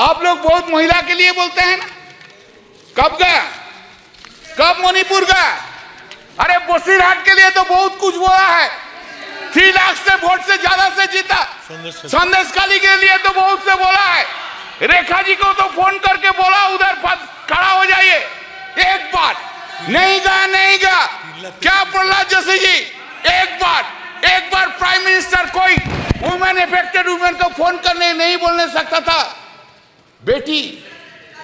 आप लोग बहुत महिला के लिए बोलते हैं ना, कब गया, कब मणिपुर गया? अरे बसीरहाट के लिए तो बहुत कुछ बोला है, 3 लाख से वोट से ज्यादा से जीता। संदेशखाली के लिए तो बहुत से बोला है, रेखा जी को तो फोन करके बोला उधर खड़ा हो जाइए, एक बार नहीं गया, नहीं गया। क्या प्रहलाद जोशी जी, एक बार प्राइम मिनिस्टर कोई वुमेन अफेक्टेड वुमेन को फोन करने नहीं बोलने सकता था? बेटी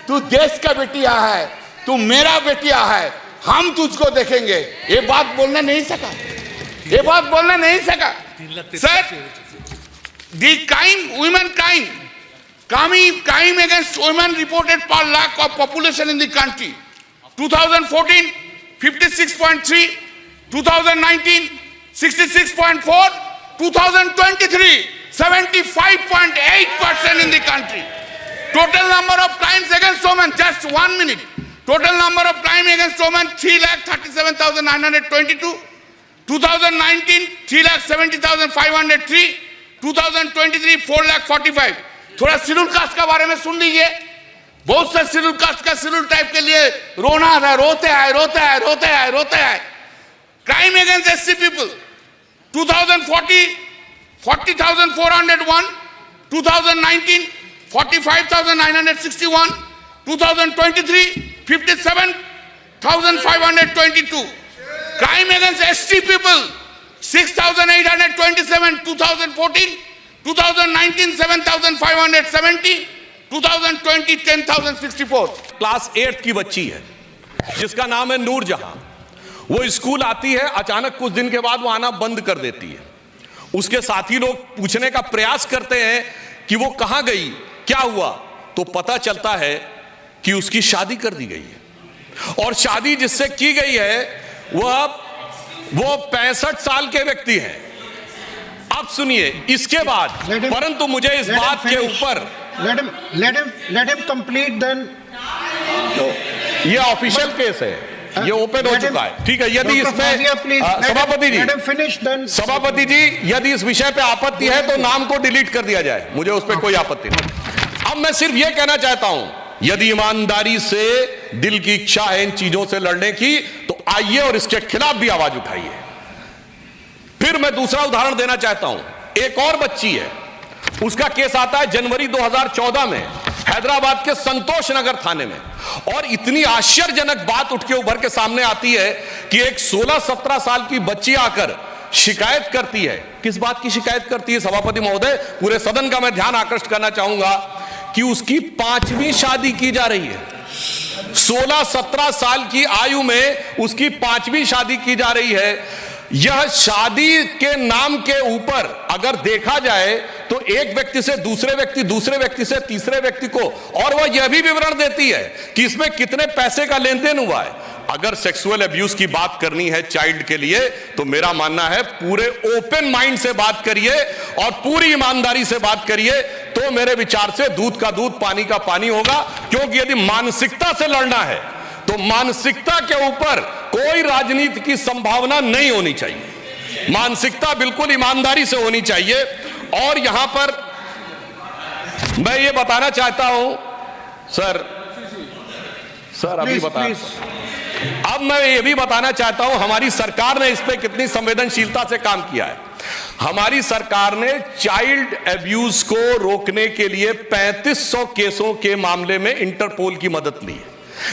तू देश का बेटिया है, तू मेरा बेटिया है, हम तुझको देखेंगे, ये बात बोलने नहीं सका, ये बात बोलने नहीं सका। Sir, the crime, women crime, crime against women reported per lakh of population in the country. 2014, 56.3, 2019, 66.4, 2023, 75.8% in the country. Total number of crimes against women, just 1 minute. Total number of crime against women, 3,37,922. 2019, 3,70,503. 2023, 4,45,000. थोड़ा schedule caste का बारे में सुन लीजिए। बहुत से schedule caste का schedule type के लिए रोना है, रोते हैं। Crime against SC people 2040 40,401, 2019 45,961, 2023 57,522. Crime against ST people 6,827, 2014 2019 7,570, 2020 10,064. Class 8 की बच्ची है जिसका नाम है नूर जहां। वो स्कूल आती है, अचानक कुछ दिन के बाद वो आना बंद कर देती है। उसके साथी लोग पूछने का प्रयास करते हैं कि वो कहां गई, क्या हुआ, तो पता चलता है कि उसकी शादी कर दी गई है। और शादी जिससे की गई है वो 65 साल के व्यक्ति हैं। अब सुनिए इसके बाद, परंतु मुझे इस बात के ऊपर let him complete then. ये ऑफिशियल केस है, ये ओपन हो चुका है, ठीक है। यदि इसमें सभापति जी यदि इस विषय पे आपत्ति है तो नाम को डिलीट कर दिया जाए, मुझे उस पर कोई आपत्ति नहीं। अब मैं सिर्फ ये कहना चाहता हूं, यदि ईमानदारी से दिल की इच्छा है इन चीजों से लड़ने की तो आइए और इसके खिलाफ भी आवाज उठाइए। फिर मैं दूसरा उदाहरण देना चाहता हूं। एक और बच्ची है, उसका केस आता है जनवरी 2014 में हैदराबाद के संतोष नगर थाने में। और इतनी आश्चर्यजनक बात उठ के उभर के सामने आती है कि एक 16-17 साल की बच्ची आकर शिकायत करती है। किस बात की शिकायत करती है सभापति महोदय? पूरे सदन का मैं ध्यान आकृष्ट करना चाहूंगा कि उसकी 5वीं शादी की जा रही है। 16-17 साल की आयु में उसकी 5वीं शादी की जा रही है। यह शादी के नाम के ऊपर अगर देखा जाए तो एक व्यक्ति से दूसरे व्यक्ति से तीसरे व्यक्ति को, और वह यह भी विवरण देती है कि इसमें कितने पैसे का लेन देन हुआ है। अगर सेक्सुअल अब्यूज की बात करनी है चाइल्ड के लिए तो मेरा मानना है पूरे ओपन माइंड से बात करिए और पूरी ईमानदारी से बात करिए, तो मेरे विचार से दूध का दूध पानी का पानी होगा। क्योंकि यदि मानसिकता से लड़ना है तो मानसिकता के ऊपर कोई राजनीति की संभावना नहीं होनी चाहिए, मानसिकता बिल्कुल ईमानदारी से होनी चाहिए। और यहां पर मैं ये बताना चाहता हूं सर अभी अब मैं ये भी बताना चाहता हूं हमारी सरकार ने इस पे कितनी संवेदनशीलता से काम किया है। हमारी सरकार ने चाइल्ड अब्यूज को रोकने के लिए 3500 केसों के मामले में इंटरपोल की मदद ली है।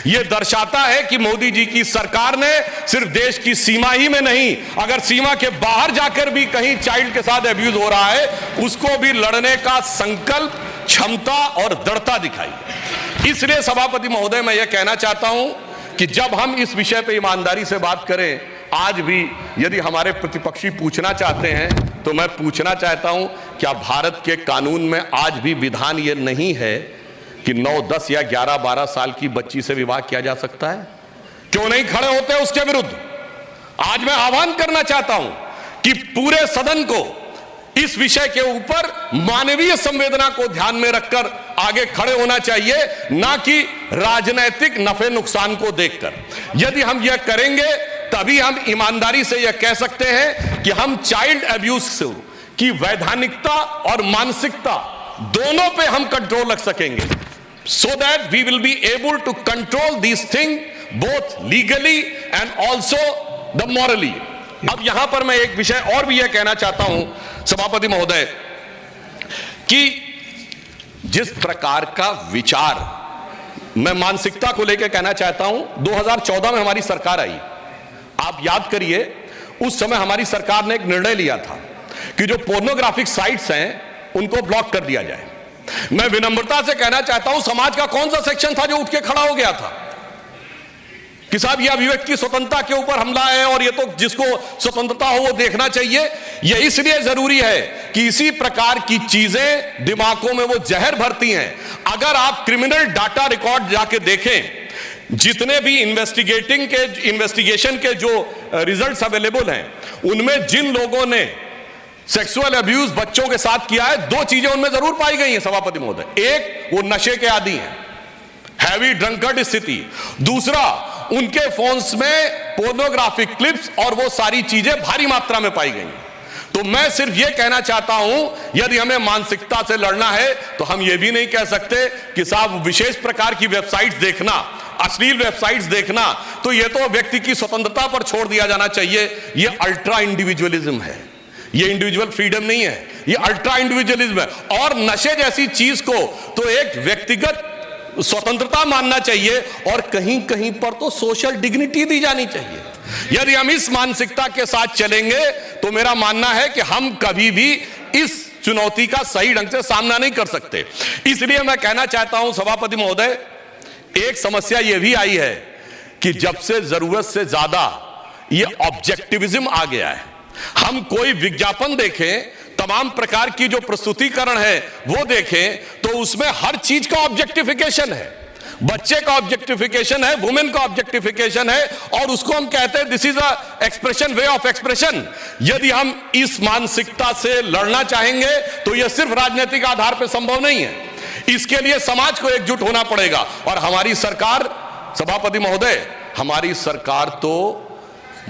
यह दर्शाता है कि मोदी जी की सरकार ने सिर्फ देश की सीमा ही में नहीं, अगर सीमा के बाहर जाकर भी कहीं चाइल्ड के साथ अब्यूज हो रहा है उसको भी लड़ने का संकल्प, क्षमता और दृढ़ता दिखाई। इसलिए सभापति महोदय मैं यह कहना चाहता हूं कि जब हम इस विषय पर ईमानदारी से बात करें, आज भी यदि हमारे प्रतिपक्षी पूछना चाहते हैं तो मैं पूछना चाहता हूं, क्या भारत के कानून में आज भी विधान यह नहीं है कि 9, 10 या 11, 12 साल की बच्ची से विवाह किया जा सकता है? क्यों नहीं खड़े होते उसके विरुद्ध? आज मैं आह्वान करना चाहता हूं कि पूरे सदन को इस विषय के ऊपर मानवीय संवेदना को ध्यान में रखकर आगे खड़े होना चाहिए, ना कि राजनीतिक नफे नुकसान को देखकर। यदि हम यह करेंगे तभी हम ईमानदारी से यह कह सकते हैं कि हम चाइल्ड अब्यूज की वैधानिकता और मानसिकता दोनों पे हम कंट्रोल रख सकेंगे। so that we will be able to control these things both legally and also the morally. अब यहां पर मैं एक विषय और भी यह कहना चाहता हूं सभापति महोदय कि जिस प्रकार का विचार मैं मानसिकता को लेकर कहना चाहता हूं, 2014 में हमारी सरकार आई, आप याद करिए उस समय हमारी सरकार ने एक निर्णय लिया था कि जो पोर्नोग्राफिक साइट्स हैं उनको ब्लॉक कर दिया जाए। मैं विनम्रता से कहना चाहता हूं, समाज का कौन सा सेक्शन था जो उठ के खड़ा हो गया था कि साहब यह अभिव्यक्ति की स्वतंत्रता के ऊपर हमला है और ये तो जिसको स्वतंत्रता हो वो देखना चाहिए। यह इसलिए जरूरी है कि इसी प्रकार की चीजें दिमागों में वो जहर भरती हैं। अगर आप क्रिमिनल डाटा रिकॉर्ड जाके देखें, जितने भी इन्वेस्टिगेशन के जो रिजल्ट्स अवेलेबल हैं, उनमें जिन लोगों ने सेक्सुअल अब्यूज बच्चों के साथ किया है, दो चीजें उनमें जरूर पाई गई हैं सभापति महोदय। एक, वो नशे के आदी हैं, हैवी ड्रंकर्ड स्थिति। दूसरा, उनके फोन्स में पोर्नोग्राफिक क्लिप्स और वो सारी चीजें भारी मात्रा में पाई गई। तो मैं सिर्फ ये कहना चाहता हूं, यदि हमें मानसिकता से लड़ना है तो हम ये भी नहीं कह सकते कि साहब विशेष प्रकार की वेबसाइट्स देखना, अश्लील वेबसाइट्स देखना, तो ये तो व्यक्ति की स्वतंत्रता पर छोड़ दिया जाना चाहिए। ये अल्ट्रा इंडिविजुअलिज्म है, ये इंडिविजुअल फ्रीडम नहीं है, ये अल्ट्रा इंडिविजुअलिज्म है। और नशे जैसी चीज को तो एक व्यक्तिगत स्वतंत्रता मानना चाहिए और कहीं कहीं पर तो सोशल डिग्निटी दी जानी चाहिए। यदि हम इस मानसिकता के साथ चलेंगे तो मेरा मानना है कि हम कभी भी इस चुनौती का सही ढंग से सामना नहीं कर सकते। इसलिए मैं कहना चाहता हूं सभापति महोदय, एक समस्या यह भी आई है कि जब से जरूरत से ज्यादा यह ऑब्जेक्टिविज्म आ गया है। हम कोई विज्ञापन देखें, तमाम प्रकार की जो प्रस्तुतिकरण है वो देखें, तो उसमें हर चीज का ऑब्जेक्टिफिकेशन है। बच्चे का ऑब्जेक्टिफिकेशन है, वुमेन का ऑब्जेक्टिफिकेशन है, और उसको हम कहते हैं this is a expression, way of expression. यदि हम इस मानसिकता से लड़ना चाहेंगे तो यह सिर्फ राजनीतिक आधार पर संभव नहीं है। इसके लिए समाज को एकजुट होना पड़ेगा। और हमारी सरकार, सभापति महोदय, हमारी सरकार तो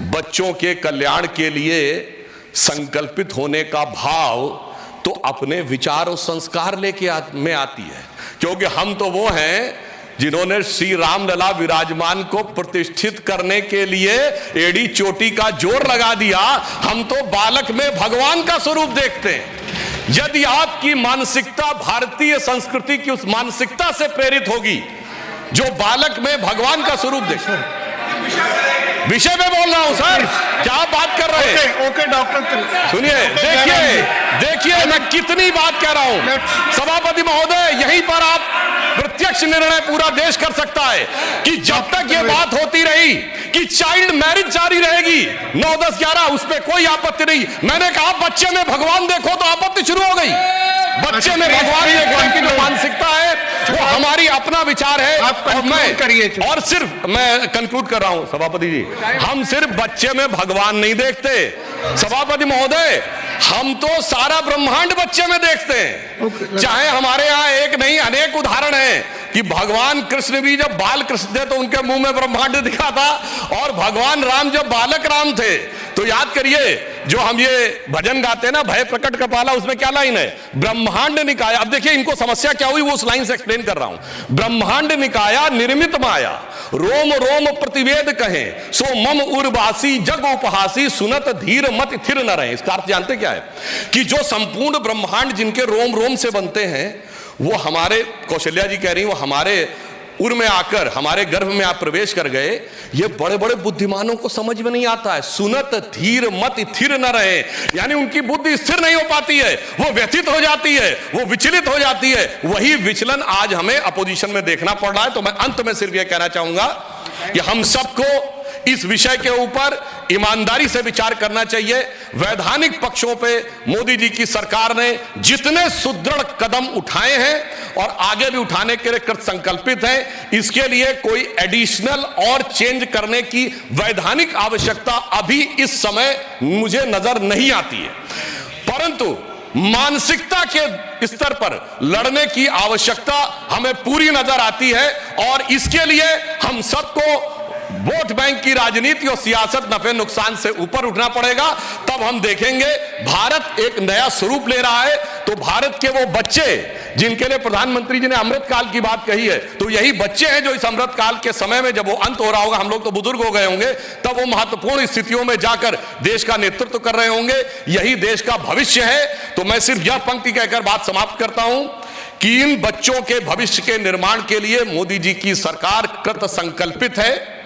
बच्चों के कल्याण के लिए संकल्पित होने का भाव तो अपने विचार और संस्कार लेके में आती है, क्योंकि हम तो वो हैं जिन्होंने श्री रामलला विराजमान को प्रतिष्ठित करने के लिए एड़ी चोटी का जोर लगा दिया। हम तो बालक में भगवान का स्वरूप देखते हैं। यदि आपकी मानसिकता भारतीय संस्कृति की उस मानसिकता से प्रेरित होगी जो बालक में भगवान का स्वरूप देखते हैं, विषय में बोल रहा हूं सर, क्या बात कर रहे हैं? ओके डॉक्टर, सुनिए, देखिए मैं कितनी बात कह रहा हूं सभापति महोदय। यहीं पर आप प्रत्यक्ष निर्णय पूरा देश कर सकता है कि जब तक ये बात होती रही कि चाइल्ड मैरिज जारी रहेगी 9, 10, 11, उस पर कोई आपत्ति नहीं। मैंने कहा बच्चे में भगवान देखो तो आपत्ति शुरू हो गई। बच्चे में भगवान देखने की जो मानसिकता है वो हमारी अपना विचार है। और सिर्फ मैं कंक्लूड कर रहा हूं सभापति जी, हम सिर्फ बच्चे में भगवान नहीं देखते सभापति महोदय, हम तो सारा ब्रह्मांड बच्चे में देखते हैं। चाहे हमारे यहाँ एक नहीं अनेक उदाहरण हैं कि भगवान कृष्ण भी जब बाल कृष्ण थे तो उनके मुंह में ब्रह्मांड दिखा था, और भगवान राम जब बालक राम थे तो याद करिए जो हम ये भजन गाते हैं ना, भय प्रकट कपाला, उसमें क्या लाइन है? ब्रह्मांड निकाया। अब देखिए इनको समस्या क्या हुई, वो उस लाइन से एक्सप्लेन कर रहा हूं। ब्रह्मांड निकाया निर्मित माया, रोम रोम प्रतिवेद कहे, सो मम उर्वासी जग उपहासी, सुनत धीर मत थिर न रहे। इसका अर्थ जानते क्या है? कि जो संपूर्ण ब्रह्मांड जिनके रोम रोम से बनते हैं, वो हमारे, कौशल्या जी कह रही, वो हमारे उर में आकर हमारे गर्भ में आप प्रवेश कर गए। ये बड़े बड़े बुद्धिमानों को समझ में नहीं आता है। सुनत धीर मत थिर न रहे, यानी उनकी बुद्धि स्थिर नहीं हो पाती है, वो व्यथित हो जाती है, वो विचलित हो जाती है। वही विचलन आज हमें अपोजिशन में देखना पड़ रहा है। तो मैं अंत में सिर्फ यह कहना चाहूंगा कि हम सबको इस विषय के ऊपर ईमानदारी से विचार करना चाहिए। वैधानिक पक्षों पे मोदी जी की सरकार ने जितने सुदृढ़ कदम उठाए हैं और आगे भी उठाने के लिए कृत संकल्पित है, इसके लिए कोई एडिशनल और चेंज करने की वैधानिक आवश्यकता अभी इस समय मुझे नजर नहीं आती है। परंतु मानसिकता के स्तर पर लड़ने की आवश्यकता हमें पूरी नजर आती है, और इसके लिए हम सबको वोट बैंक की राजनीति और सियासत, नफे नुकसान से ऊपर उठना पड़ेगा। तब हम देखेंगे भारत एक नया स्वरूप ले रहा है। तो भारत के वो बच्चे जिनके लिए प्रधानमंत्री जी ने अमृत काल की बात कही है, तो यही बच्चे हैं जो इस अमृत काल के समय में, जब वो अंत हो रहा होगा, हम लोग तो बुजुर्ग हो गए होंगे, तब वो महत्वपूर्ण स्थितियों में जाकर देश का नेतृत्व कर रहे होंगे। यही देश का भविष्य है। तो मैं सिर्फ यह पंक्ति कहकर बात समाप्त करता हूं कि इन बच्चों के भविष्य के निर्माण के लिए मोदी जी की सरकार कृत संकल्पित है।